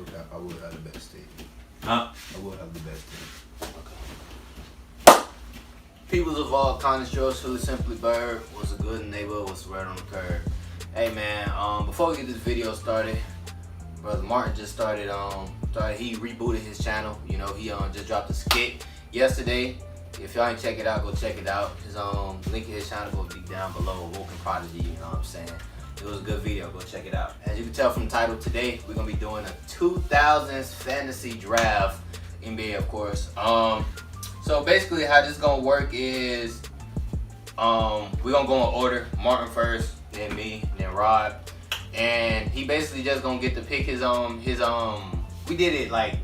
cap, I would have the best team. Huh? I would have the best team. Peoples of all kinds, yours truly, Simply Bird, was a good neighbor, was right on the curve. Hey man, before we get this video started, Brother Martin just started, he rebooted his channel. You know, he just dropped a skit yesterday. If y'all ain't check it out, go check it out. His link in his channel will be down below, Woken Prodigy, you know what I'm saying? It was a good video, go check it out. As you can tell from the title, today we're gonna be doing a 2000s fantasy draft, NBA of course. So basically how this gonna work is, we're gonna go in order. Martin first, then me, then Rod. And he basically just gonna get to pick his we did it like,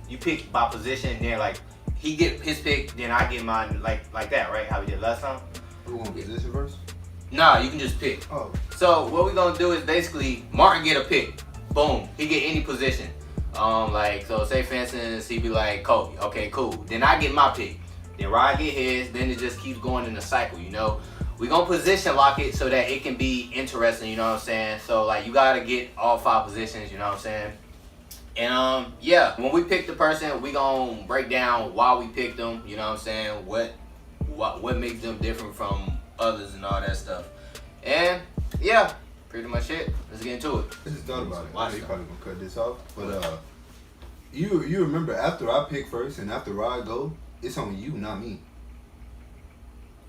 you pick by position, then like, he get his pick, then I get mine, like that, right? How we did last time? Who want position first? Nah, you can just pick. Oh. So what we're gonna do is basically, Martin get a pick. Boom, he get any position. Like, so say for instance, he be like Kobe. Okay, cool. Then I get my pick. Then Rod get his. Then it just keeps going in a cycle, you know. We gonna position lock it so that it can be interesting, you know what I'm saying? So like, you gotta get all 5 positions, you know what I'm saying? And yeah, when we pick the person, we gonna break down why we picked them, you know what I'm saying? What makes them different from others and all that stuff. And yeah, pretty much it. Let's get into it. I just thought about it. Watch You them. probably gonna cut this off, but you remember after I pick first and after Rod go, it's on you, not me.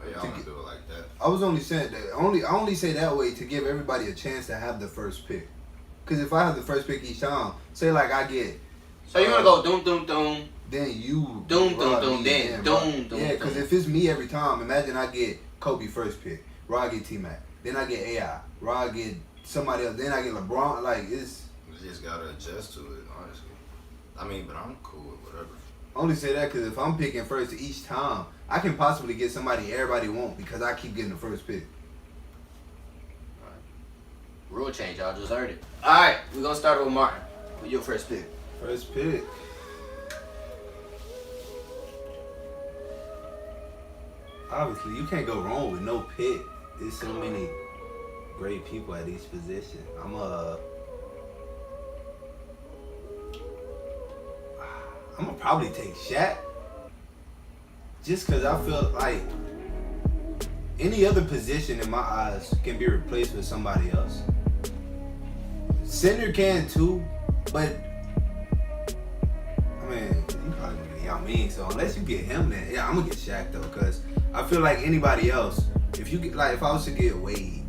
Oh, y'all wanna do it like that? I was only saying that I only say that way to give everybody a chance to have the first pick. Cause if I have the first pick each time, say like I get. So you're gonna go doom doom doom. Then you. Doom doom Rod doom. me, Then Rod. doom doom. Yeah, cause if it's me every time, imagine I get Kobe first pick, Rod get T-Mac, then I get AI, Rod get somebody else, then I get LeBron. Like it's. We just gotta adjust to it, honestly. I mean, but I'm cool with whatever. I only say that because if I'm picking first each time, I can possibly get somebody everybody want because I keep getting the first pick. Rule change, y'all just heard it. Alright, we're gonna start with Martin. With your first pick. First pick. Obviously, you can't go wrong with no pick. There's so many great people at each position. I'm gonna probably take Shaq. Just cause I feel like any other position in my eyes can be replaced with somebody else. Center can too, but I mean, you probably gonna get Yao Ming, so unless you get him, then yeah, I'm gonna get Shaq though, cause I feel like anybody else, if you get like if I was to get Wade,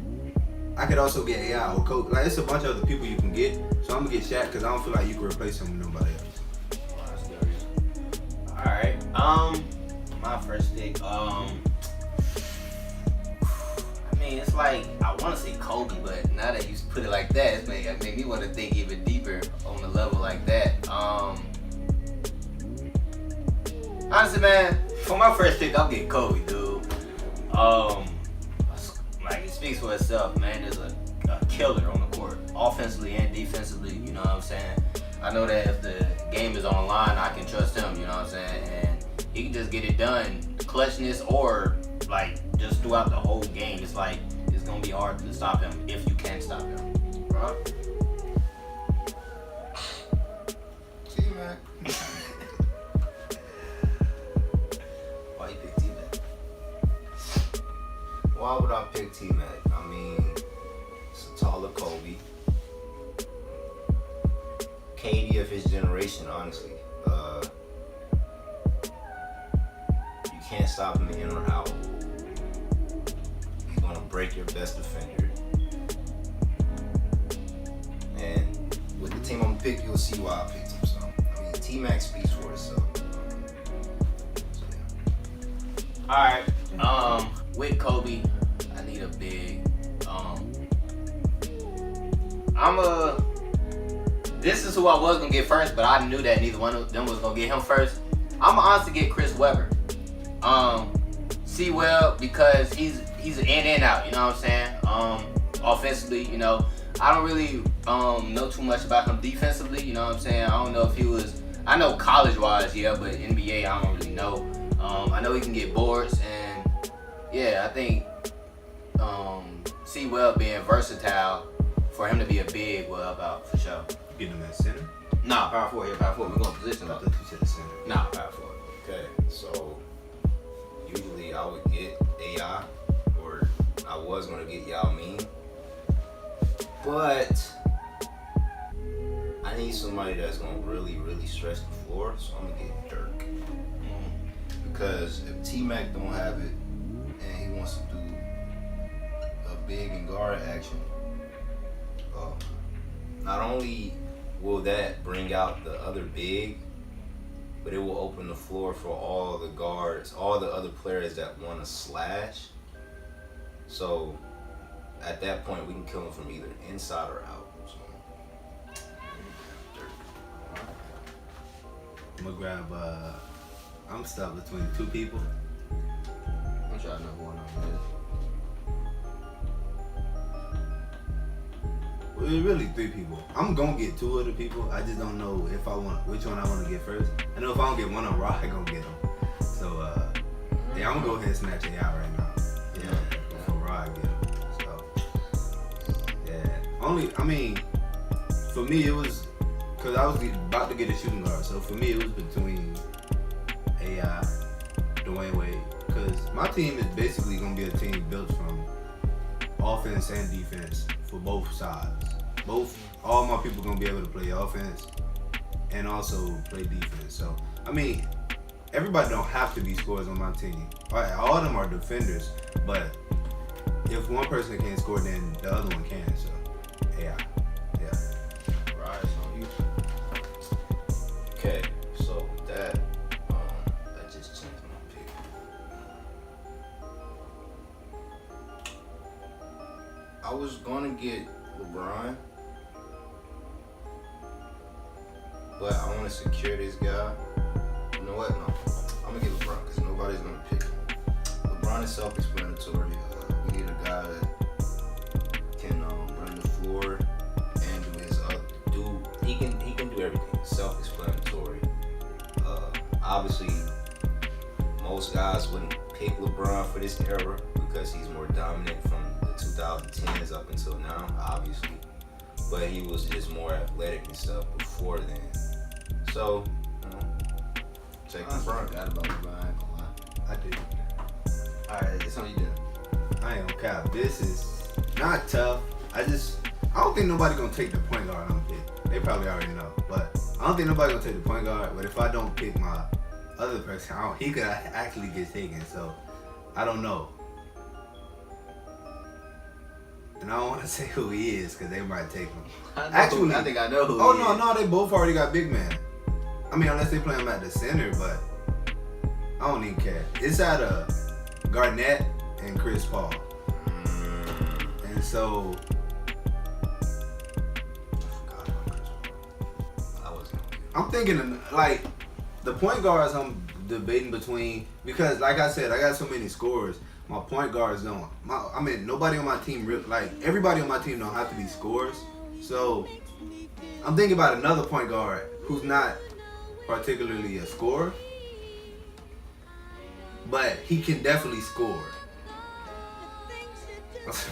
I could also get AI or Kobe. Like it's a bunch of other people you can get, so I'm gonna get Shaq because I don't feel like you can replace him with nobody else. Alright, my first pick, I mean, it's like, I want to say Kobe, but now that you put it like that, it made me want to think even deeper on the level like that. Honestly, man, for my first pick, I'll get Kobe, dude. Like, it speaks for itself, man. There's a killer on the court, offensively and defensively, you know what I'm saying? I know that if the game is on the line, I can trust him, you know what I'm saying? And he can just get it done, clutchness or like just throughout the whole game. It's like, it's gonna be hard to stop him if you can stop him. Right? T-Mac. Why you pick T-Mac? Why would I pick T-Mac? I mean, it's a taller Kobe. KD of his generation, honestly. You can't stop him in or out. He's gonna break your best defender. And with the team I'm gonna pick, you'll see why I picked him. So, I mean, T-Mac speaks for itself. So, yeah. Alright, with Kobe, I need a big, this is who I was gonna get first, but I knew that neither one of them was gonna get him first. I'm gonna honestly get Chris Webber. C-Web, because he's an in and out, you know what I'm saying? Offensively, you know, I don't really know too much about him defensively, you know what I'm saying? I don't know if he was, I know college-wise, yeah, but NBA, I don't really know. I know he can get boards, and yeah, I think C-Web being versatile, for him to be a big will help out for sure. Get him at center. Nah, power forward. Yeah, power forward. We're going position. I thought you said the center. Nah, power forward. Okay, so usually I would get AI, or I was gonna get Yao Ming, but I need somebody that's gonna really, really stretch the floor, so I'm gonna get Dirk. Because if T-Mac don't have it and he wants to do a big and guard action, not only will that bring out the other big, but it will open the floor for all the guards, all the other players that want to slash. So at that point, we can kill them from either inside or out. So, I'm gonna grab. I'm stuck between two people. I'm trying to know one of them. Well, it's really three people. I'm gonna get two of the people. I just don't know if I want which one I want to get first. I know if I don't get one on Raw, I gonna get them. So yeah, I'm gonna go ahead and snatch it out right now. Yeah, before Raw I get them. So yeah, I mean, for me it was because I was about to get a shooting guard. So for me it was between AI, Dwayne Wade, because my team is basically gonna be a team built from offense and defense for both sides. All my people gonna be able to play offense and also play defense. So I mean, everybody don't have to be scorers on my team. All of them are defenders, but if one person can't score, then the other one can. So yeah. Right, so you. Okay, so that just changed my pick. I was gonna get LeBron, but I want to secure this guy. You know what? No, I'm gonna get LeBron because nobody's gonna pick him. LeBron is self-explanatory. We need a guy that can run the floor and do his He can do everything. Self-explanatory. Obviously, most guys wouldn't pick LeBron for this era because he's more dominant from the 2010s up until now, obviously. But he was just more athletic and stuff before then. So, take LeBron. Forgot about LeBron. I ain't gonna lie. I did. Alright, it's on you then. I ain't gonna cap. This is not tough. I don't think nobody gonna take the point guard I'm pick. They probably already know, but I don't think nobody gonna take the point guard. But if I don't pick my other person, he could actually get taken. So I don't know, and I don't want to say who he is because they might take him. Actually, I think I know who. No, they both already got big man. I mean, unless they play him at the center, but I don't even care. It's at Garnett and Chris Paul, and so. I'm thinking like the point guards I'm debating between because like I said, I got so many scorers. My point guards don't. Nobody on my team everybody on my team don't have to be scorers. So I'm thinking about another point guard who's not particularly a scorer, but he can definitely score.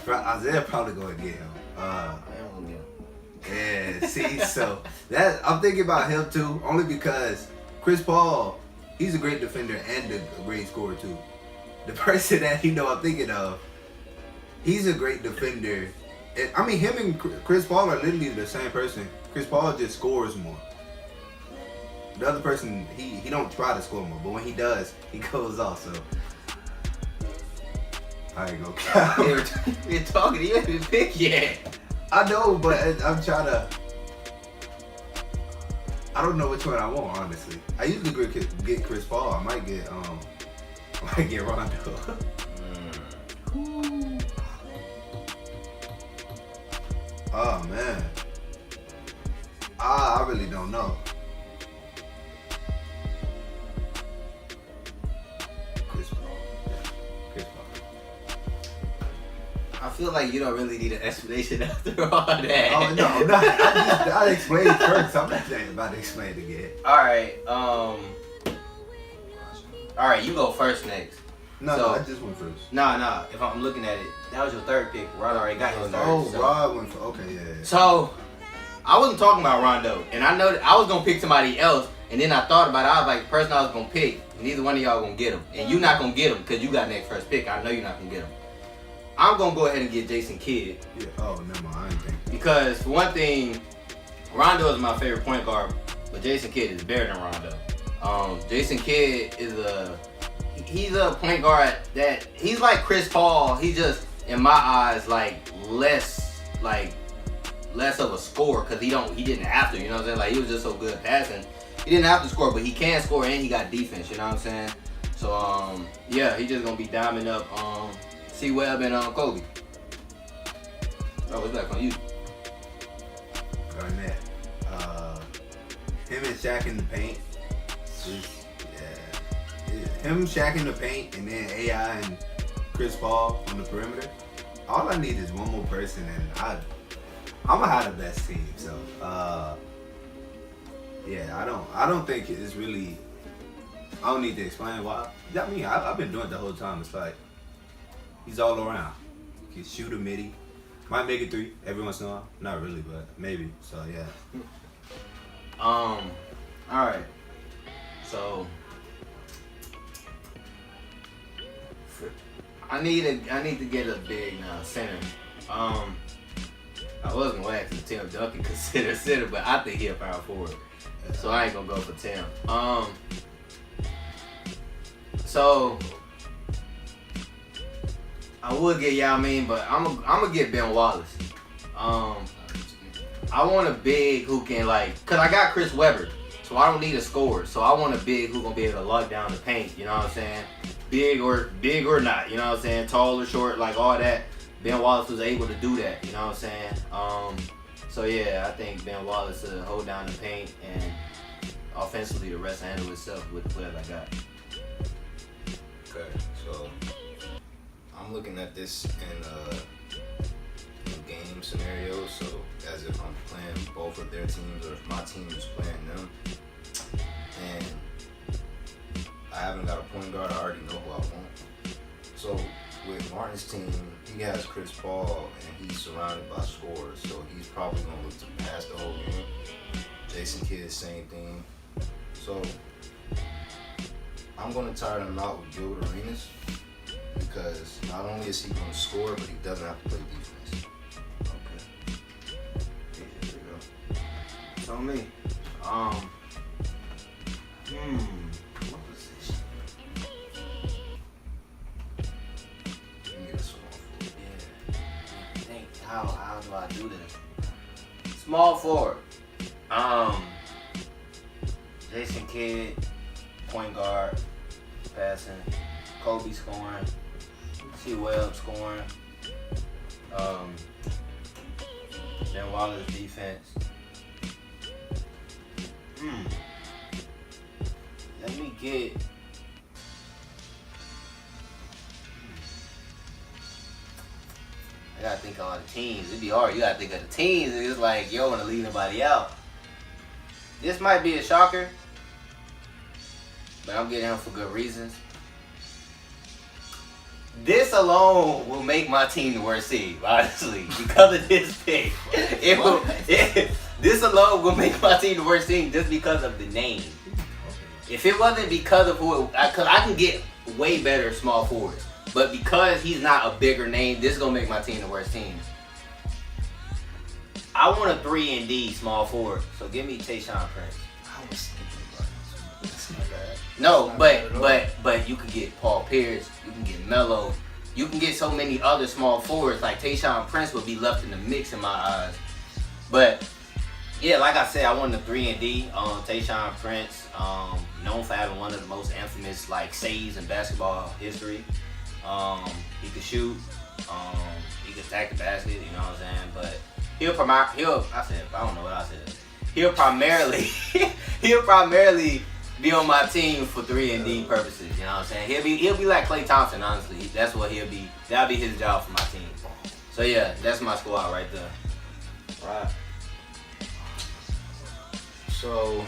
Isaiah probably gonna get him. I am gonna get him. Yeah, see, so that I'm thinking about him too, only because Chris Paul, he's a great defender and a great scorer too. The person that I'm thinking of, he's a great defender. And, him and Chris Paul are literally the same person. Chris Paul just scores more. The other person, he don't try to score more, but when he does, he goes off. So I ain't gonna count. You're talking, you haven't even picked yet. I know, but I'm trying to. I don't know which one I want, honestly. I usually get Chris Paul. I might get Rondo. Oh man, I really don't know. Chris Paul. Chris Paul. I feel like you don't really need an explanation after all that. Oh no, I explained it first. I'm not about to explain it again. All right, you go first next. No, I just went first. No. If I'm looking at it, that was your third pick. Rod already got his third. Oh, Rod went for. Okay, yeah. So I wasn't talking about Rondo, and I know that I was gonna pick somebody else, and then I thought about it. I was like, the person I was gonna pick, neither one of y'all gonna get him, and you not gonna get him because you got next first pick. I know you're not gonna get him. I'm gonna go ahead and get Jason Kidd. Yeah. Oh, never mind. I didn't think. Because for one thing, Rondo is my favorite point guard, but Jason Kidd is better than Rondo. Jason Kidd is he's a point guard that he's like Chris Paul. He just, in my eyes, less of a scorer because he didn't have to. You know what I'm saying? Like, he was just so good at passing. He didn't have to score, but he can score and he got defense. You know what I'm saying? So yeah, he just gonna be diming up C Webb and Kobe. Oh, it's back on you. Garnett. Him and Shaq in the paint. Him, Shaq in the paint, and then AI and Chris Paul on the perimeter. All I need is one more person, and I'm gonna have the best team. So yeah, I don't think it's really. I don't need to explain why. I mean, I've been doing it the whole time. It's like he's all around. He can shoot a midi. Might make it 3 every once in a while. Not really, but maybe. So yeah. All right. So I need to get a big center. I wasn't gonna ask Tim Duncan consider center, but I think he'll power forward. So I ain't gonna go for Tim. So I would get Yao Ming, but I'm gonna get Ben Wallace. I want a big who can cause I got Chris Webber, so I don't need a scorer. So I want a big who gonna be able to lock down the paint. You know what I'm saying? Big or not. You know what I'm saying? Tall or short, like all that. Ben Wallace was able to do that. You know what I'm saying? So yeah, I think Ben Wallace will hold down the paint, and offensively the rest handle itself with the players I got. Okay, so I'm looking at this in game scenarios, so as if I'm playing both of their teams or if my team is playing them. And I haven't got a point guard, I already know who I want. So with Martin's team, he has Chris Paul and he's surrounded by scorers, so he's probably going to look to pass the whole game. Jason Kidd, same thing. So I'm going to tire him out with Gilbert Arenas because not only is he going to score, but he doesn't have to play defense. Okay. There you go. So me. What position? Let me get a small forward. Yeah. Think how do I do this? Small forward. Jason Kidd, point guard, passing. Kobe scoring. C Webb scoring. Ben Wallace defense. Let me get. I gotta think of the teams. It'd be hard. You gotta think of the teams. It's like you don't wanna leave nobody out. This might be a shocker, but I'm getting him for good reasons. This alone will make my team the worst seed, honestly, because of this pick. This alone will make my team the worst team just because of the name. If it wasn't because of because I can get way better small forwards, but because he's not a bigger name, this is gonna make my team the worst team. I want a 3-and-D small forward, so give me Tayshaun Prince. I was thinking about it. That's not bad. No, but you can get Paul Pierce, you can get Melo, you can get so many other small forwards. Like Tayshaun Prince would be left in the mix in my eyes. But yeah, like I said, I wanted a 3-and-D. Tayshaun Prince, known for having one of the most infamous saves in basketball history. He could shoot, he could attack the basket. You know what I'm saying? But he'll primarily be on my team for 3-and-D purposes. You know what I'm saying? He'll be like Klay Thompson. Honestly, that's what he'll be. That'll be his job for my team. So yeah, that's my squad right there. Right. So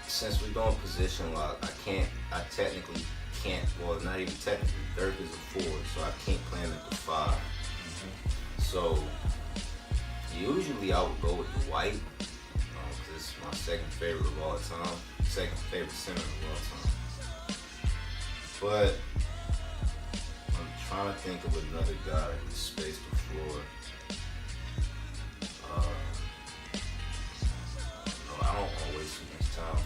since we're doing position lock, I technically can't. Well, not even technically. Dirk is a 4, so I can't play him at the 5. So Usually I would go with Dwight, because it's my second favorite of all time, second favorite center of all time. But I'm trying to think of another guy that can space the floor. No, I don't want to waste too much time.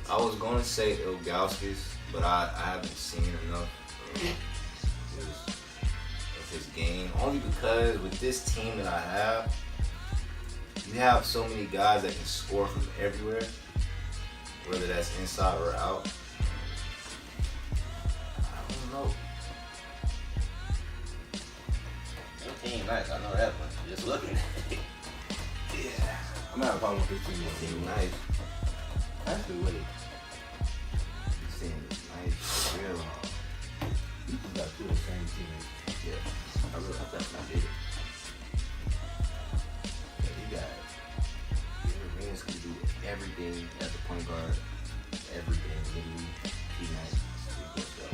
I was going to say Ilgauskas, but I haven't seen enough of his game. Only because with this team that I have, you have so many guys that can score from everywhere, whether that's inside or out. I don't know. Your team nice, I know that much. Just looking at it. Yeah. I'm gonna have a problem with this team. This team nice. Actually, wait. This team is nice. For real. You just got two of the same teammates. Yeah. I thought I did it. Yeah, you got Rams can do everything as a point guard. Everything, literally. He nice. He goes up.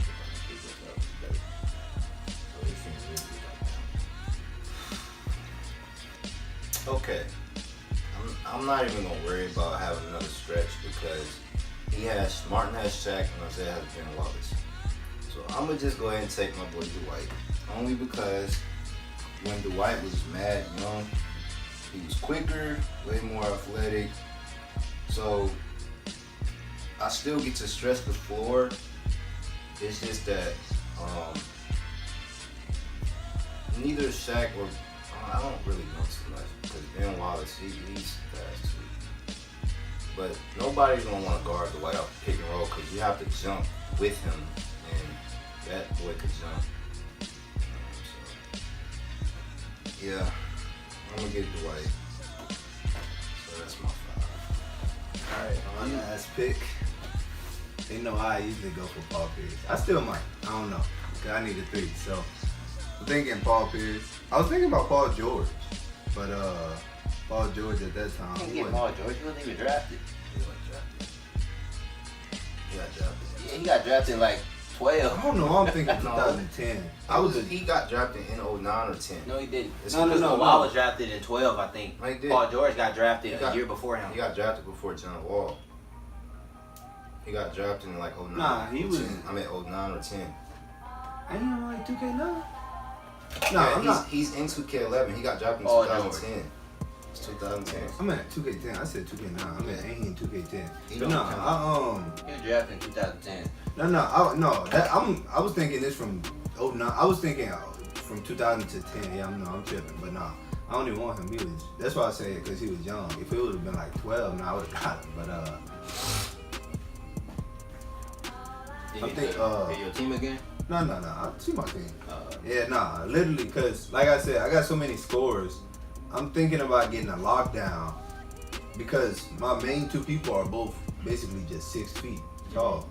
So this team really good right now. Okay. I'm not even gonna worry about having another stretch because Martin has Shaq and Isaiah has Ben Wallace. So I'm gonna just go ahead and take my boy Dwight. Only because when Dwight was mad young, he was quicker, way more athletic. So I still get to stretch the floor. It's just that neither Shaq or I don't really know too much because Ben Wallace, he's fast too. But nobody's gonna want to guard Dwight off the pick and roll because you have to jump with him, and that boy could jump. So, yeah, I'm gonna get Dwight. So that's my 5. Alright, my last pick. They know I usually go for Paul Pierce. I still might. I don't know. Cause I need a 3. So I'm thinking Paul Pierce. I was thinking about Paul George. But Paul George at that time. You can't get Paul George. He wasn't even drafted. He got drafted. Yeah, he got drafted in like 12. I don't know. I'm thinking 2010. He got drafted in 09 or 10. No, he didn't. No. Kawhi was drafted in 12, I think. No, he did. Paul George got drafted a year before him. He got drafted before John Wall. He got drafted in like 09. Nah, he was. 10. I mean 09 or 10. Ain't he on like 2K9? No, Yeah, I'm not. He's in 2K11. He got drafted in Oh, 2010. It's 2010. I'm at 2K10. I said 2K9. I'm at ain't he in 2K10. He But don't no, count. I He was drafted in 2010. I was thinking this from 09. I was thinking from 2000 to 10. Yeah, I'm tripping. But no, I don't even want him. That's why I say it because he was young. If it would have been like 12, I would have got him. But I think your team again? No. I see my team. Literally, because like I said, I got so many scores. I'm thinking about getting a lockdown because my main 2 people are both basically just 6 feet tall,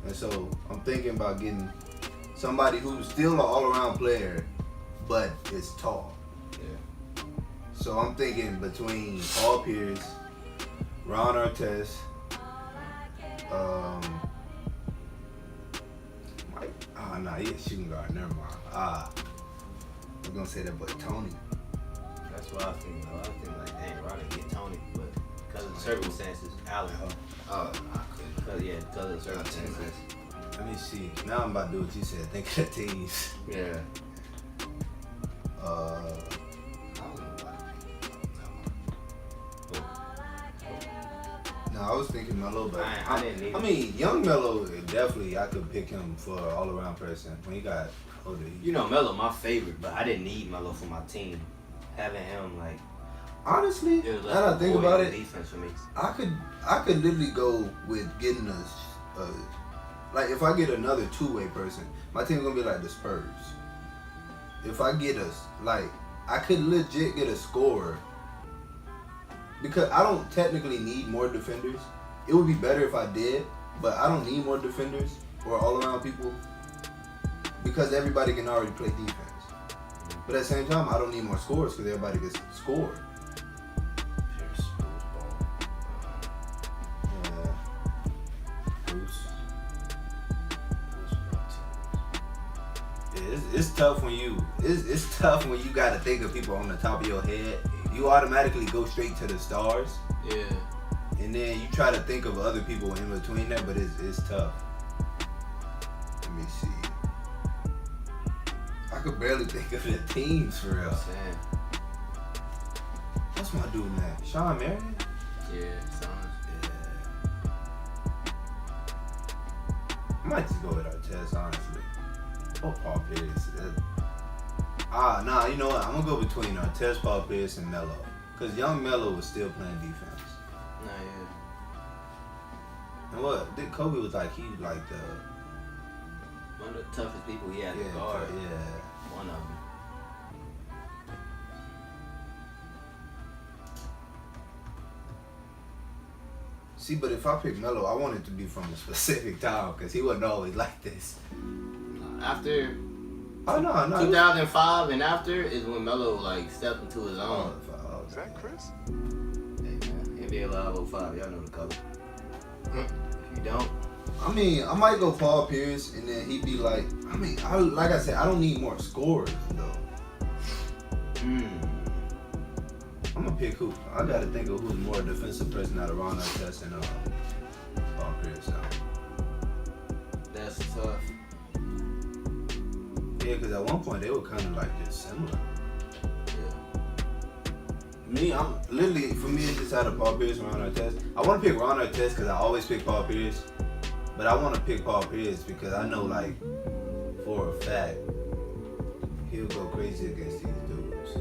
and so I'm thinking about getting somebody who's still an all-around player, but is tall. Yeah. So I'm thinking between Paul Pierce, Ron Artest, he a shooting guard. Never mind. I was gonna say that, but Tony. That's what I was thinking. I was thinking like, dang, Ronnie get Tony, but because of the circumstances, Allen. I couldn't. Because of the circumstances. Let me see. Now I'm about to do what you said. Think of the teams. Yeah. I don't know why. No, I was thinking Melo, but I didn't need I mean, young Melo, definitely I could pick him for an all-around person. When he got older, You know, Melo, my favorite, but I didn't need Melo for my team. Having him, like, honestly, it was now that I think about it, defense for me. I could literally go with getting like if I get another 2-way person, my team's gonna be like the Spurs. If I get I could legit get a scorer because I don't technically need more defenders. It would be better if I did, but I don't need more defenders or all-around people because everybody can already play defense. But at the same time, I don't need more scores because everybody gets scored. Pierce, Ball. Yeah. Bruce. Yeah, it's tough when it's tough when you gotta think of people on the top of your head. You automatically go straight to the stars. Yeah. And then you try to think of other people in between there, but it's tough. Let me see. I could barely think of the teams for real. What's my dude name? Sean Marion? Yeah, sounds. I might just go with Artest, honestly. Or Paul Pierce. Nah, you know what? I'm gonna go between Artest, Paul Pierce, and Melo. Cause young Melo was still playing defense. Nah, yeah. And what? Kobe was like, he was like the one of the toughest people he had to guard. Yeah. One of them. See, but if I pick Melo, I want it to be from a specific time because he wasn't always like this. After Oh no, 2005 and after is when Melo like stepped into his own. Is that Chris? Hey man, NBA Live 05, y'all know the color. If you don't, I mean, I might go Paul Pierce, and then he'd be like, like I said, I don't need more scores though. I'm gonna pick who. I gotta think of who's more defensive person out of Ron Artest and Paul Pierce. Now. that's tough. Yeah, because at one point they were kind of like just similar. Yeah. Me, I'm literally, for me, it's just out of Paul Pierce and Ron Artest. I want to pick Ron Artest because I always pick Paul Pierce, but I want to pick Paul Pierce because I know, like, for a fact, he'll go crazy against these dudes.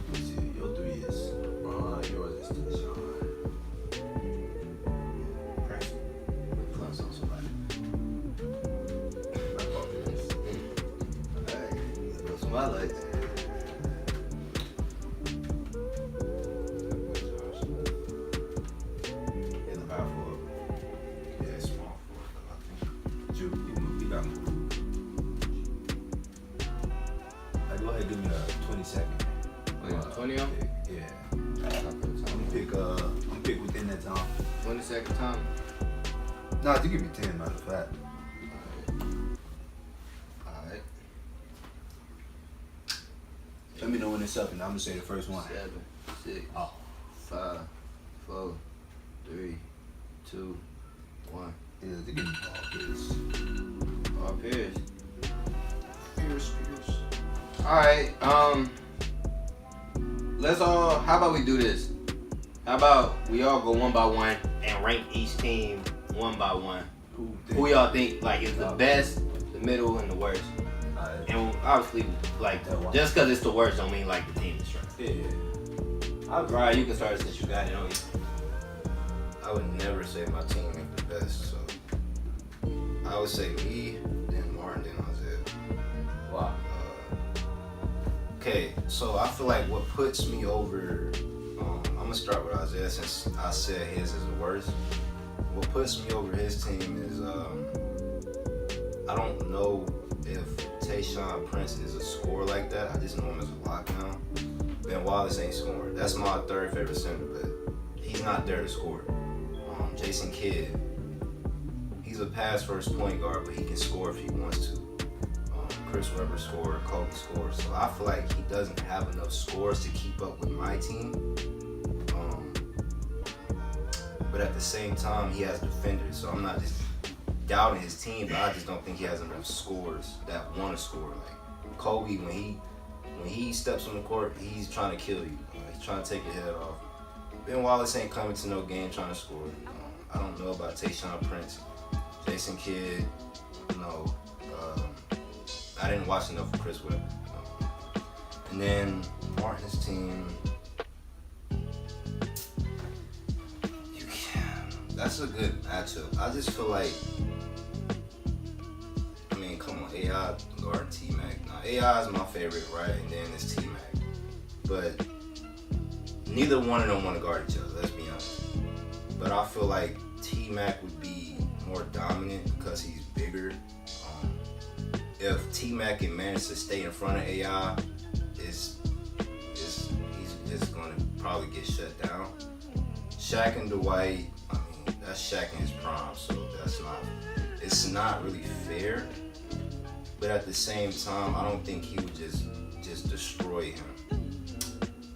Let's see, your three is Ron, yours is Deshaun. Prince. Plus on somebody. Not Paul Pierce. Alright, let's go some highlights. Go ahead, give me a 20-second. Wait, 20 on? Yeah. I'm gonna pick within that time. 20-second time. Nah, you give me 10, matter of fact. Alright. Let me know when it's up, and I'm gonna say the first one. 7, 6, 5, 4, 3, 2, 1. Yeah, they give me Paul Pierce. Paul Pierce. Pierce. Alright, let's all, how about we do this? How about we all go one by one and rank each team one by one? Who y'all think like is the best, the middle, and the worst? And obviously, like, just because it's the worst don't mean like the team is trash. Yeah. Ryan, you can start since you got it on you. I would never say my team is the best, so I would say me, then Martin, then Isaiah. Wow. Okay, so I feel like what puts me over, I'm gonna start with Isaiah since I said his is the worst. What puts me over his team is I don't know if Tayshaun Prince is a scorer like that. I just know him as a lockdown. Ben Wallace ain't scoring. That's my third favorite center, but he's not there to score. Jason Kidd, he's a pass-first point guard, but he can score if he wants to. Chris Webber scored, Kobe scored, so I feel like he doesn't have enough scores to keep up with my team. But at the same time, he has defenders, so I'm not just doubting his team, but I just don't think he has enough scores that want to score. Like Kobe, when he steps on the court, he's trying to kill you. He's trying to take your head off. Ben Wallace ain't coming to no game trying to score. I don't know about Tayshaun Prince, Jason Kidd, I didn't watch enough of Chris Webber. And then Martin's team, that's a good matchup. I just feel like, come on, AI guard T-Mac. Now, AI is my favorite, right? And then it's T-Mac. But neither one of them want to guard each other, let's be honest. But I feel like T-Mac would be more dominant because he's bigger. If T-Mac can manage to stay in front of AI, he's just going to probably get shut down. Shaq and Dwight, that's Shaq in his prime, so it's not really fair. but at the same time, I don't think he would just destroy him.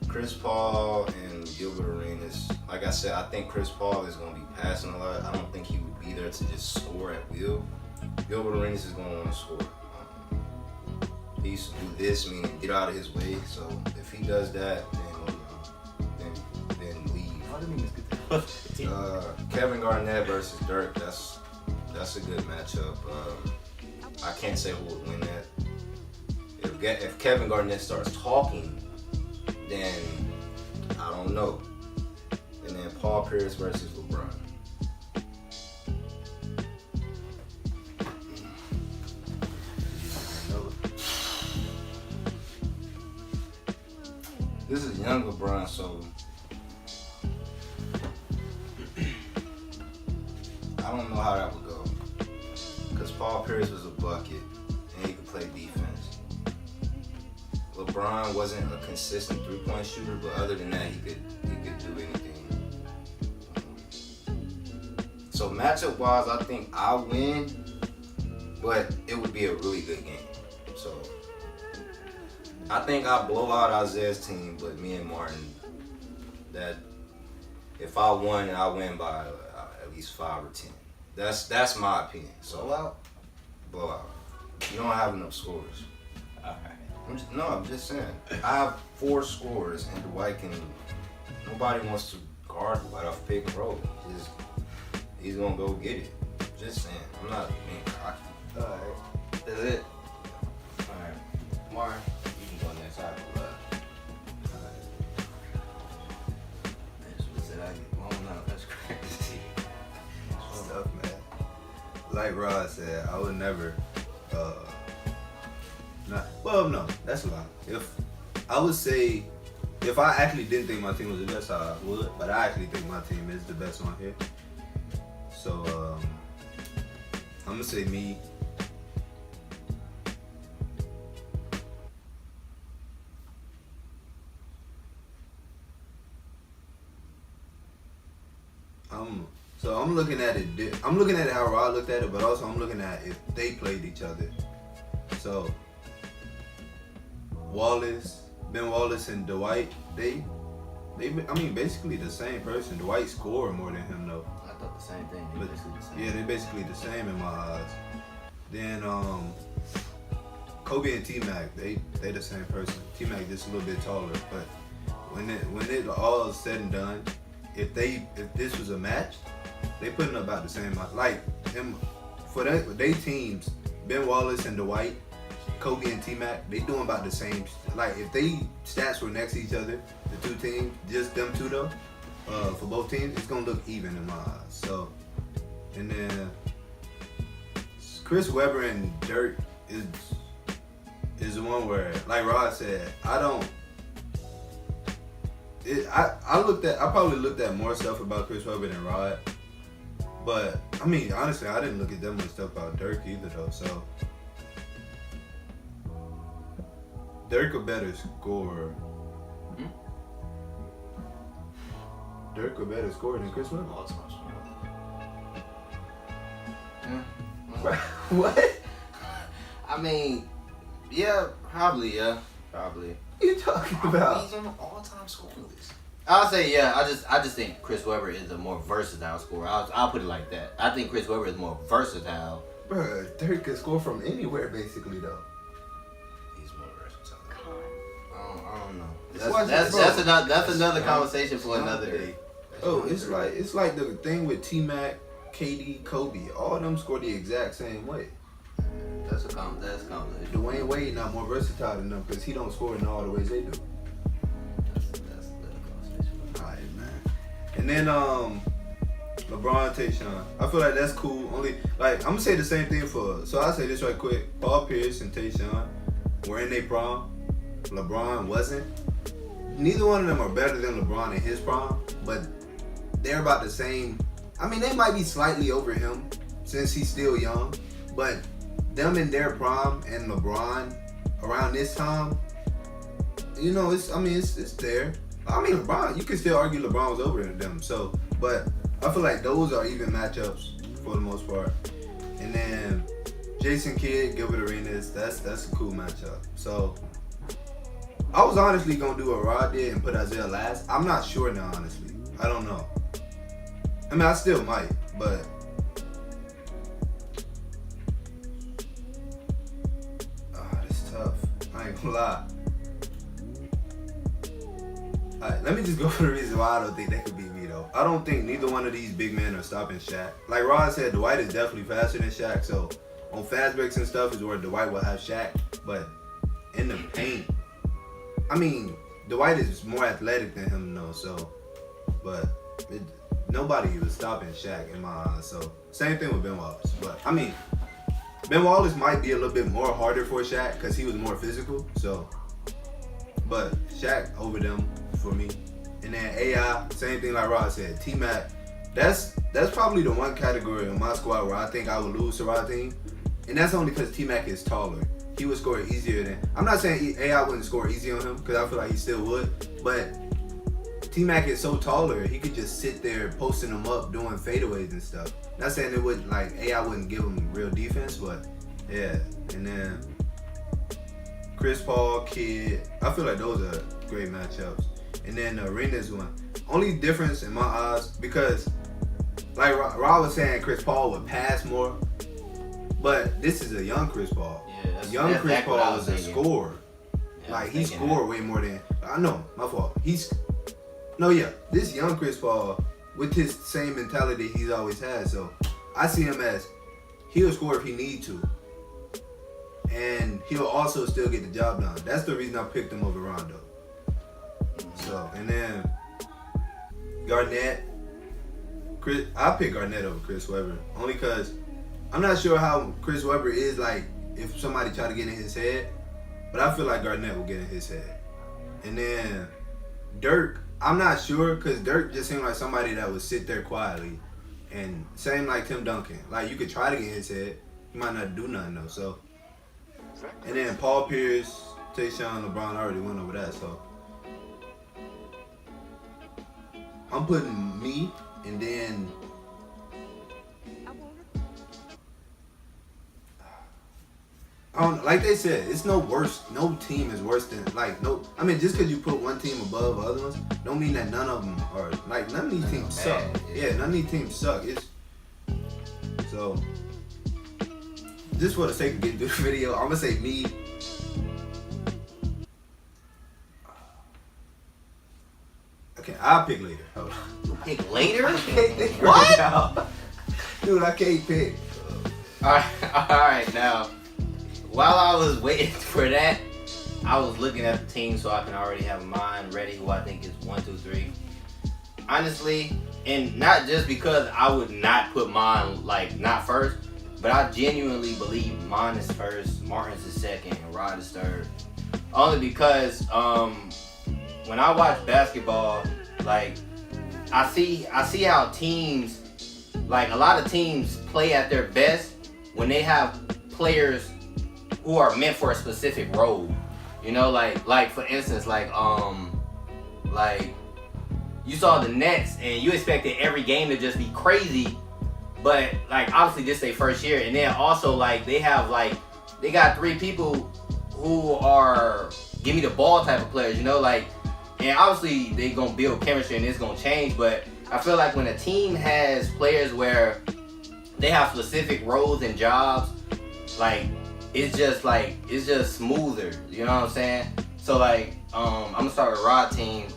Chris Paul and Gilbert Arenas, like I said, I think Chris Paul is going to be passing a lot. I don't think he would be there to just score at will. Gilbert Arenas is going to want to score. He used to do this, meaning get out of his way. So if he does that, then leave. Kevin Garnett versus Dirk, that's a good matchup. I can't say who would win that. If Kevin Garnett starts talking, then I don't know. And then Paul Pierce versus LeBron. This is young LeBron, so I don't know how that would go. Because Paul Pierce was a bucket and he could play defense. LeBron wasn't a consistent three-point shooter, but other than that, he could do anything. So matchup-wise, I think I win, but it would be a really good game. So I think I blow out Isaiah's team, but me and Martin, that if I won, I win by at least 5 or 10. That's my opinion. So blow out. You don't have enough scores. All right. I'm just saying. I have 4 scores, and Dwight can. Nobody wants to guard Dwight off pick and roll. He's gonna go get it. Just saying. I'm not being cocky. All right. That's it. All right. Martin, you can go next. I have a lot. All right. That's what said I get blown out. That's crazy. Stuff, man. Like Rod said, I would never. No, that's a lie. I would say, if I actually didn't think my team was the best, I would. But I actually think my team is the best one here. So I'm gonna say me. I'm looking at it. I'm looking at it how Rod looked at it, but also I'm looking at if they played each other. So Ben Wallace and Dwight, they basically the same person. Dwight scored more than him though. I thought the same thing. But, yeah, they're basically the same in my eyes. Then Kobe and T-Mac, they the same person. T-Mac just a little bit taller, but when it all is said and done, if this was a match, they putting about the same. Like them for they teams, Ben Wallace and Dwight, Kobe and T-Mac, they doing about the same. Like if they stats were next to each other, the two teams, just them two though, for both teams, it's gonna look even in my eyes. So, and then Chris Webber and Dirk is the one where, like Rod said, I probably looked at more stuff about Chris Webber than Rod. But I mean, honestly, I didn't look at that much stuff about Dirk either though. So Dirk a better scorer. Dirk a better scorer than Chris Webber. What? I mean, yeah, probably. What you talking about? He's on the all-time scoring list. I'll say yeah. I just think Chris Webber is a more versatile scorer. I'll put it like that. I think Chris Webber is more versatile. Bruh, Dirk can score from anywhere basically though. He's more versatile. I don't know. That's another conversation for another day. Oh, it's like the thing with T-Mac, KD, Kobe. All of them score the exact same way. That's a conversation. Dwayne Wade not more versatile than them because he don't score in all the ways they do. That's another conversation. Alright, man. And then LeBron, Tayshaun. I feel like that's cool. Only like I'm gonna say the same thing for. So I'll say this right quick. Paul Pierce and Tayshaun were in their prime. LeBron wasn't. Neither one of them are better than LeBron in his prime, but they're about the same. I mean, they might be slightly over him since he's still young, but them in their prime and LeBron around this time, you know, it's there. I mean, LeBron, you can still argue LeBron was over them. So, but I feel like those are even matchups for the most part. And then Jason Kidd, Gilbert Arenas, that's a cool matchup. So I was honestly gonna do what Rod did and put Isaiah last. I'm not sure now, honestly. I don't know. I mean, I still might, but that's tough. I ain't gonna lie. Alright, let me just go for the reason why I don't think they could beat me though. I don't think neither one of these big men are stopping Shaq. Like Rod said, Dwight is definitely faster than Shaq, so on fast breaks and stuff is where Dwight will have Shaq, but in the paint, I mean, Dwight is more athletic than him though, so, but nobody was stopping Shaq in my eyes, so same thing with Ben Wallace. But I mean, Ben Wallace might be a little bit more harder for Shaq because he was more physical, so, but Shaq over them for me. And then AI, same thing like Rod said, T-Mac, that's probably the one category in my squad where I think I would lose to Rod team. And that's only because T-Mac is taller. He would score easier than, I'm not saying AI wouldn't score easy on him because I feel like he still would, but T-Mac is so taller, he could just sit there posting them up, doing fadeaways and stuff. Not saying it wouldn't, like, AI wouldn't give him real defense, but yeah. And then Chris Paul, Kidd, I feel like those are great matchups. And then the Arenas one. Only difference in my eyes, because like Rob was saying, Chris Paul would pass more, but this is a young Chris Paul. Yeah, young Chris Paul was a thinking. scorer. Yeah, like he scored way more than, I know, my fault. This young Chris Paul with his same mentality he's always had. So I see him as he'll score if he need to, and he'll also still get the job done. That's the reason I picked him over Rondo. So, and then Garnett, I pick Garnett over Chris Webber only because I'm not sure how Chris Webber is like if somebody try to get in his head, but I feel like Garnett will get in his head. And then Dirk, I'm not sure because Dirk just seemed like somebody that would sit there quietly, and same like Tim Duncan. Like you could try to get in his head, he might not do nothing though. So, and then Paul Pierce, Tayshaun, LeBron, I already went over that. So I'm putting me, and then I don't, like they said, it's no team is worse than I mean, just because you put one team above other ones, don't mean that none of them are like none of these teams suck. Yeah, none of these teams suck. It's so just for the sake of getting through the video, I'm gonna say me. Okay, I'll pick later. Hold on. You pick later? I can't think What? right now. Dude, I can't pick. Alright, now, while I was waiting for that, I was looking at the team so I can already have mine ready, who I think is 1, 2, 3. Honestly, and not just because I would not put mine, like, not first, but I genuinely believe mine is first, Martin's is second, and Rod is third. Only because, when I watch basketball, like, I see how teams, like, a lot of teams play at their best when they have players who are meant for a specific role. You know, like for instance, like you saw the Nets and you expected every game to just be crazy, but like obviously this is their first year, and then also like they got 3 people who are give me the ball type of players, you know, like, and obviously they gonna build chemistry and it's gonna change, but I feel like when a team has players where they have specific roles and jobs, like it's just smoother, you know what I'm saying? So like I'm gonna start with Rod team.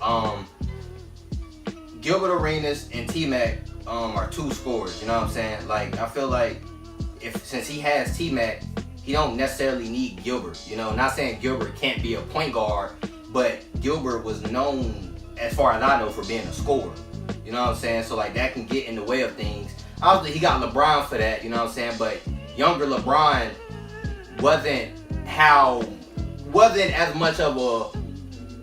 Gilbert Arenas and T-Mac are 2 scorers, you know what I'm saying? Like I feel like since he has T-Mac, he don't necessarily need Gilbert, you know. Not saying Gilbert can't be a point guard, but Gilbert was known, as far as I know, for being a scorer. You know what I'm saying? So like that can get in the way of things. Obviously he got LeBron for that, you know what I'm saying? But younger LeBron wasn't as much of a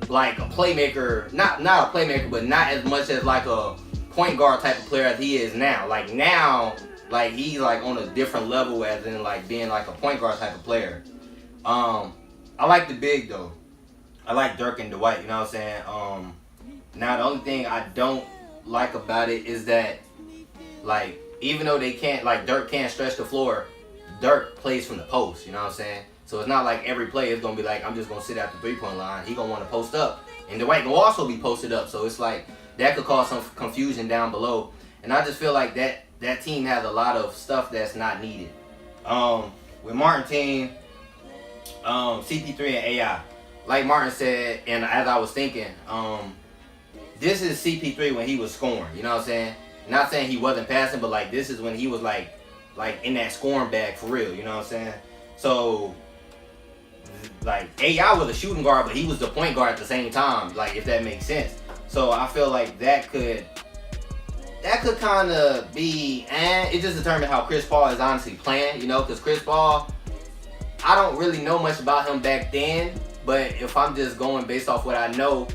playmaker, not a playmaker, but not as much as like a point guard type of player as he is now. Like now, like he's like on a different level as in like being like a point guard type of player. I like the big though. I like Dirk and Dwight, you know what I'm saying? Now the only thing I don't like about it is that like even though they can't, like Dirk can't stretch the floor, Dirk plays from the post. You know what I'm saying? So it's not like every play is gonna be like I'm just gonna sit at the 3-point line. He gonna want to post up, and Dwight will also be posted up. So it's like that could cause some confusion down below. And I just feel like that team has a lot of stuff that's not needed. With Martin team, CP3 and AI, like Martin said, and as I was thinking, this is CP3 when he was scoring. You know what I'm saying? Not saying he wasn't passing, but like this is when he was like in that scoring bag for real. You know what I'm saying? So like AI was a shooting guard, but he was the point guard at the same time. Like if that makes sense. So I feel like that could kind of be, and it just determined how Chris Paul is honestly playing, you know, because Chris Paul, I don't really know much about him back then, but if I'm just going based off what I know,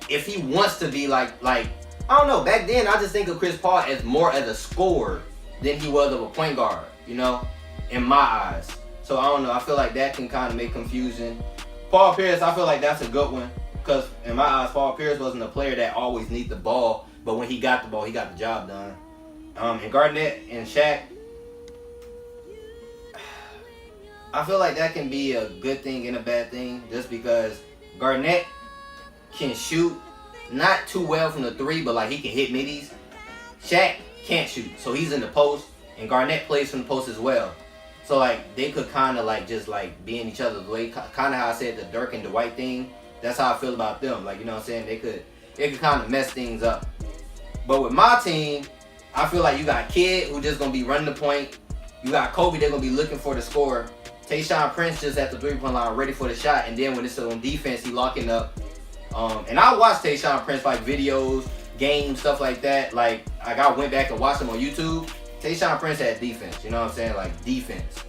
if he wants to be like I don't know, back then I just think of Chris Paul as more as a scorer than he was of a point guard, you know, in my eyes. So I don't know, I feel like that can kind of make confusion. Paul Pierce, I feel like that's a good one, because in my eyes, Paul Pierce wasn't a player that always needs the ball, but when he got the ball, he got the job done. And Garnett and Shaq, I feel like that can be a good thing and a bad thing, just because Garnett can shoot not too well from the 3, but like he can hit middies. Shaq can't shoot, so he's in the post, and Garnett plays from the post as well. So like they could kind of like just like be in each other's way, kind of how I said the Dirk and Dwight thing. That's how I feel about them. Like, you know what I'm saying? It could kind of mess things up. But with my team, I feel like you got Kid who just gonna be running the point. You got Kobe, they're gonna be looking for the score. Tayshaun Prince just at the 3-point line, ready for the shot. And then when it's on defense, he locking up. And I watched Tayshaun Prince like videos, games, stuff like that. Like I went back and watched him on YouTube. Tayshaun Prince had defense. You know what I'm saying? Like defense.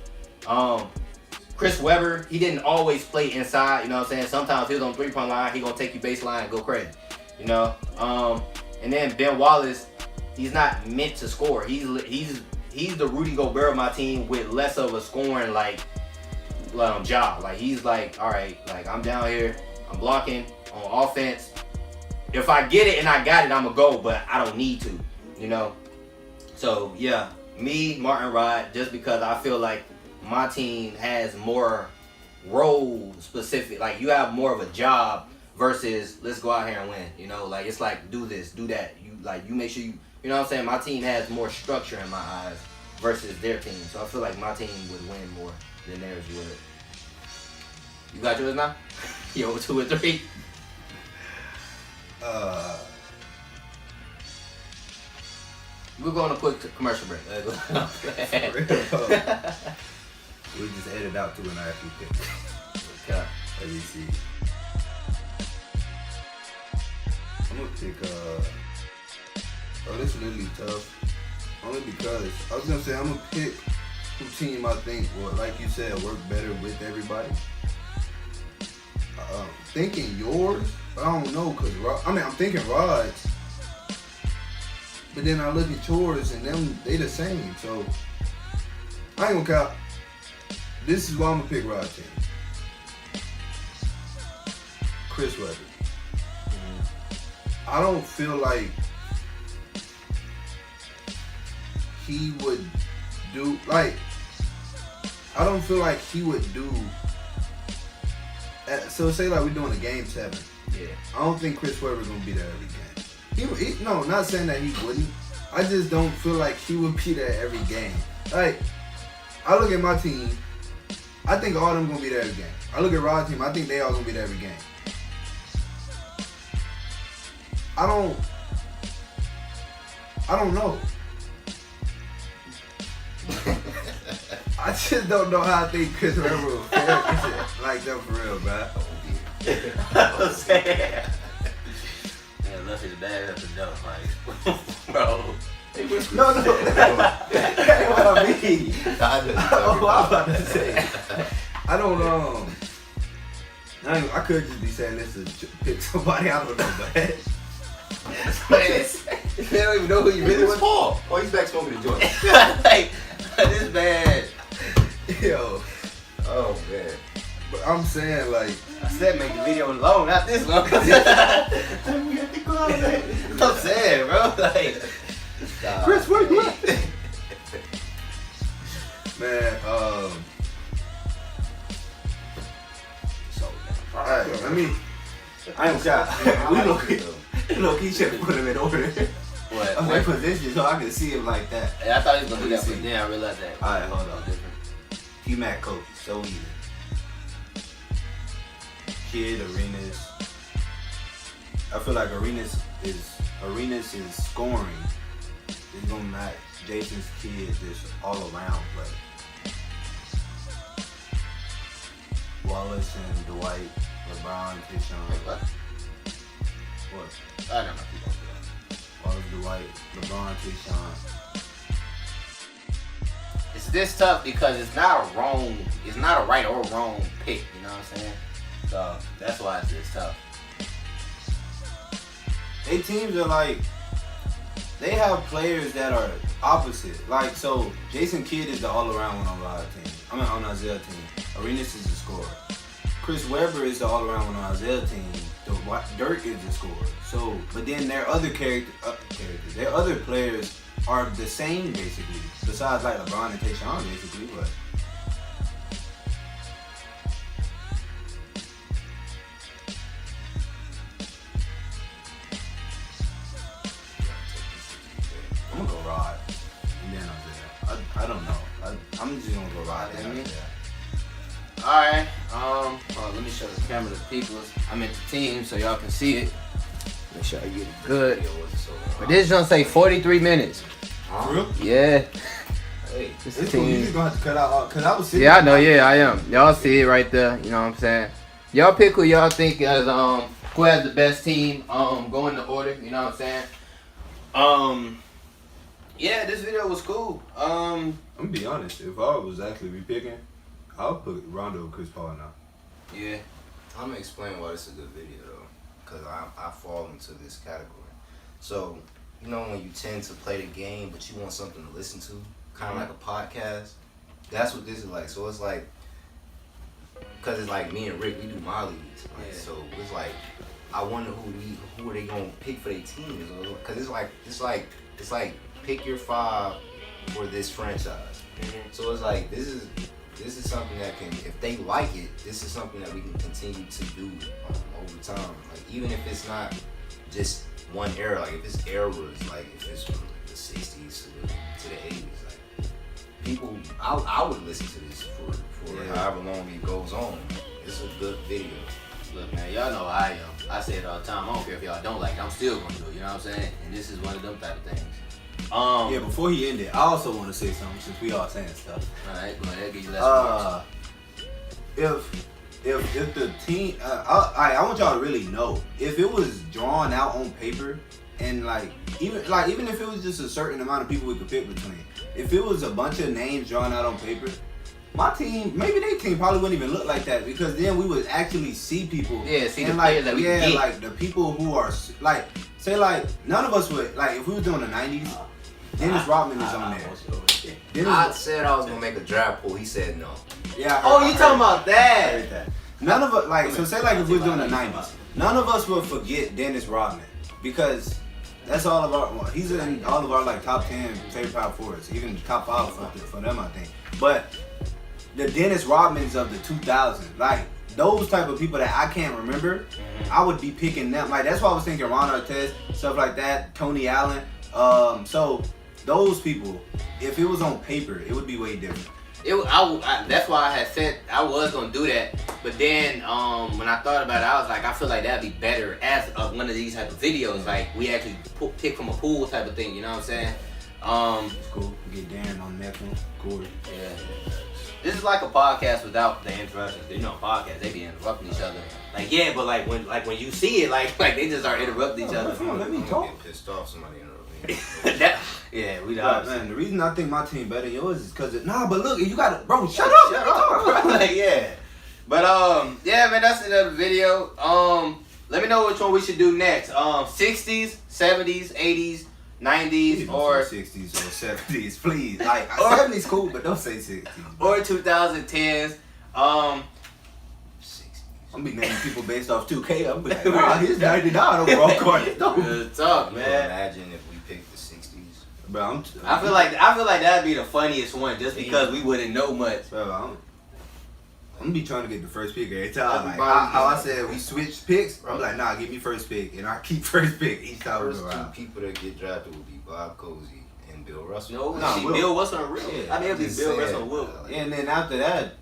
Chris Webber, he didn't always play inside, you know what I'm saying? Sometimes he was on 3-point line, he gonna take you baseline and go crazy, you know? And then Ben Wallace, he's not meant to score. He's the Rudy Gobert of my team with less of a scoring job. Like he's like, all right, like I'm down here, I'm blocking on offense. If I get it and I got it, I'm gonna go, but I don't need to, you know? So yeah, me, Martin Rod, just because I feel like my team has more role specific, like you have more of a job versus let's go out here and win, you know, like it's like do this, do that, you make sure you know what I'm saying, my team has more structure in my eyes versus their team. So I feel like my team would win more than theirs would. You got yours now? You over 2 or 3? We're going to quick commercial break. We just edit out 2.5 picks. Okay. Let me see. I'm gonna pick this is literally tough. Only because I was gonna say I'm gonna pick who team I think will, like you said, work better with everybody. Thinking yours, but I don't know, cause I'm thinking Rod's, but then I look at yours and they the same. So I ain't gonna count. This is why I'm gonna pick Rod team. Chris Webber. I don't feel like he would do I don't feel like he would do. So say like we're doing a game 7. Yeah. I don't think Chris Webber's gonna be there every game. No, not saying that he wouldn't. I just don't feel like he would be there every game. Like I look at my team, I think all of them gonna be there every game. I look at Rod's team, I think they all gonna be there every game. I don't know. I just don't know how I think Chris Webber will fare like that for real, man. I'm saying. Man, left his bag at the door, like, bro. No, that's what I mean. I'm about to say. I don't I could just be saying this to pick somebody, I don't know, but Man, they don't even know who you really was. Paul. Oh, he's back smoking the joint. Like, this bad. Yo. Oh man. But I'm saying like I said make the video long, not this long. I'm saying, bro, like Chris, where you at? Man, So alright, let me. I ain't shot. We low-key should have put him in order. what? I'm in position so I can see him like that. I thought he was gonna do that, Let me but see. then I realized that. Alright, hold on. Different. T-Mac Kobe, so easy. Kid, Arenas. I feel like Arenas is scoring. He's gonna match Jason's Kid just all around play. Wallace and Dwight, LeBron, Tishon. What? What? I don't know. Keep on doing. Wallace, Dwight, LeBron, Tishon. It's this tough because it's not a right or wrong pick, you know what I'm saying? So that's why it's this tough. They teams are like, they have players that are opposite. Like, so Jason Kidd is the all-around one on Rod team. I mean, on Isaiah team. Arenas is the scorer. Chris Webber is the all-around one on Isaiah team. Dirk is the scorer. So, but then their other their other players are the same basically. Besides like LeBron and Tayshaun basically, but. I'm gonna go Rod. And then Isaiah. I don't know. I'm just gonna go Rod. You know what I mean? Yeah. Alright, let me show the camera to people. I'm at the team so y'all can see it. Make sure I get it good. But this gonna say 43 minutes. For real? Yeah. Hey, This It's cool. You team. just gonna have to cut out cause I was sitting. Yeah, I know, yeah, I am. Y'all see it right there, you know what I'm saying? Y'all pick who y'all think as who has the best team going to order, you know what I'm saying? Yeah, this video was cool. I'm gonna be honest. If I was actually repicking, I'll put Rondo and Chris Paul now. Yeah. I'm gonna explain why this is a good video though, because I fall into this category. So, you know when you tend to play the game, but you want something to listen to, kind of like a podcast. That's what this is like. So it's like, because it's like me and Rick, we do my leagues. Like, Yeah. so it's like, I wonder who are they gonna pick for their team? Because it's like pick your 5 for this franchise. Mm-hmm. So it's like this is something that can, if they like it, this is something that we can continue to do over time. Like even if it's not just one era, like if it's eras, like if it's from the 60s to the 80s, like people, I would listen to this for however long it goes on. It's a good video. Look, man, y'all know how I am. I say it all the time. I don't care if y'all don't like it. I'm still gonna do it. You know what I'm saying? And this is one of them type of things. Yeah, before he ended, I also want to say something since we all saying stuff. All right, go ahead. Give you less If the team, I want y'all to really know, if it was drawn out on paper and even if it was just a certain amount of people we could pick between, if it was a bunch of names drawn out on paper, my team, maybe their team probably wouldn't even look like that because then we would actually see people. Yeah, see the and players that we can get. like the people who are like, say like none of us would like if we were doing the '90s. Dennis Rodman is on there. I said I was gonna make a draft pool. He said no. Yeah. Oh, you talking about that? that? None of us like so. Say like if we were doing the '90s, none of us would forget Dennis Rodman because that's all of our. He's in all of our like top 10 favorite power forwards, even top 5 for them, I think. But the Dennis Rodmans of the 2000s, like those type of people that I can't remember, I would be picking them. Like that's why I was thinking Ron Artest, stuff like that, Tony Allen. So those people, if it was on paper, it would be way different. That's why I had said I was gonna do that, but then when I thought about it, I was like, I feel like that'd be better as one of these type of videos. Like we actually pick from a pool type of thing. You know what I'm saying? It's cool. Get Darren on the next one. Corey. Yeah. This is like a podcast without the interruptions. You know, podcasts they be interrupting each other. Like yeah, but like when you see it, like they just start interrupting each other. Come on, let me I'm talk. getting pissed off. Somebody interrupted me. Yeah, we Man, the reason I think my team better than yours is because but look, you got to, bro, shut up, bro. Like, yeah. But yeah, man, that's another video. Let me know which one we should do next. 60s, 70s, 80s, 90s, or 60s or 70s, please. Like 70s cool, but don't say 60s. Or 2010s. I'm gonna be naming people based off 2K. I'm gonna be like, wow, he's 99 overall card. Good talk, You man. imagine if we picked the 60s. Bro, I feel like that'd be the funniest one, just because we wouldn't know much. Bro, I'm gonna be trying to get the first pick every time. Like, Everybody- how I said we switched picks, I'm like, nah, give me first pick, and I keep first pick each time we First go two out. people that get drafted will be Bob Cousy and Bill Russell. No, Nah, see, Will. Bill Russell and real. Yeah, I mean, it'd be just Bill saying, Russell and Will. like, And then after that,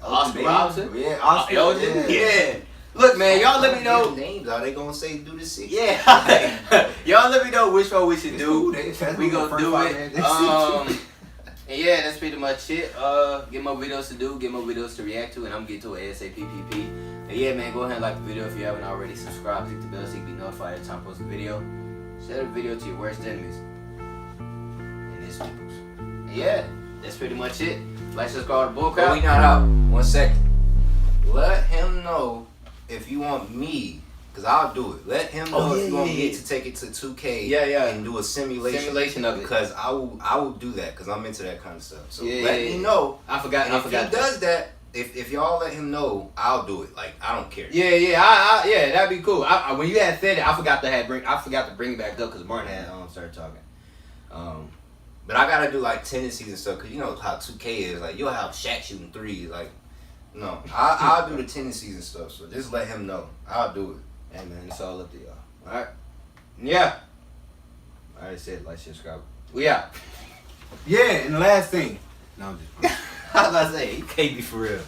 Oscar Baby. Robinson? Yeah, Oscar. Elgin? Yeah. Look, man, y'all let me know. Names are they gonna say do the six? Yeah. Y'all let me know which one we should It's do. cool, that's We the gonna first do five it. minutes. And yeah, that's pretty much it. Get more videos to do, get more videos to react to, and I'm getting to it ASAP. And yeah, man, go ahead and like the video if you haven't already. Subscribe, click the bell so you can be notified every time I post a video. Share the video to your worst enemies and his peoples. And yeah, that's pretty much it. Like, subscribe to But Bullcrap. we not out. 1 second. Let him know if you want me, cause I'll do it. Let him know if you want me to take it to 2K and do a simulation of it. because I will do that because I'm into that kind of stuff. So Yeah, let me know. I forgot. And I if forgot. he does that, if y'all let him know, I'll do it. Like I don't care. Yeah, yeah, that'd be cool. When you had said it, I forgot to bring it back up because Martin had started talking. But I gotta do like tendencies and stuff because you know how 2K is. Like you'll have Shaq shooting threes. Like no, I'll do the tendencies and stuff. So just let him know. I'll do it. Hey man, it's all up to y'all. All right. Yeah. I already said like, subscribe. We out. Yeah, and the last thing. No, I'm just. I was about to say, you can't be for real.